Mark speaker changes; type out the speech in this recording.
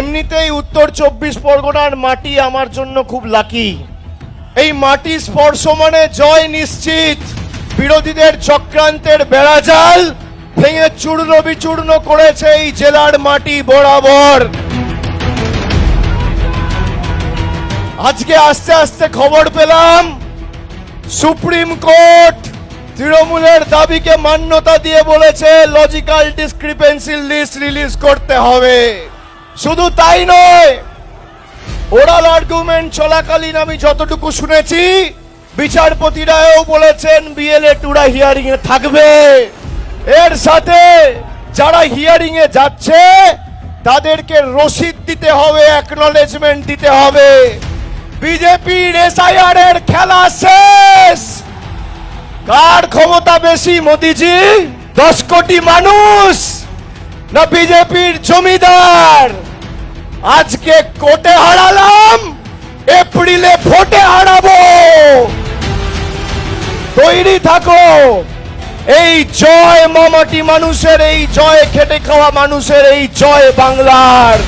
Speaker 1: এমনিতেই উত্তর 24 পরগনার মাটি আমার জন্য খুব লাকি। এই মাটি স্পর্শ মানে জয় নিশ্চিত। বিরোধীদের চক্রান্তের বেড়াজাল ভেঙে চূর্ণ বিচূর্ণ করেছে এই জেলার মাটি বরাবর। আজকে আস্তে আস্তে খবর পেলাম সুপ্রিম কোর্ট তৃণমূলের দাবিকে মান্যতা দিয়ে বলেছে লজিক্যাল ডিসক্রিপেন্সি লিস্ট রিলিজ করতে হবে। শুধু তাই নয়, ওরাল আর্গুমেন্ট চলাকালীন আমি যতটুকু শুনেছি বিচারপতিরাও বলেছেন বিএলএ-2রা হিয়ারিং এ থাকবে। এর সাথে যারা হিয়ারিং এ যাচ্ছে তাদেরকে রসিদ দিতে হবে, অ্যাকনলেজমেন্ট দিতে হবে। বিজেপির এসআইআর এর খেলা শেষ। কার ক্ষমতা বেশি, মোদিজি 10 কোটি মানুষ না বিজেপির জমিদার? আজকে কোর্টে হারালাম, এপ্রিলে ভোটে হারাবো। তৈরি থাকো। এই জয় মামাটি মানুষের, এই জয় খেটে খাওয়া মানুষের, এই জয় বাংলার।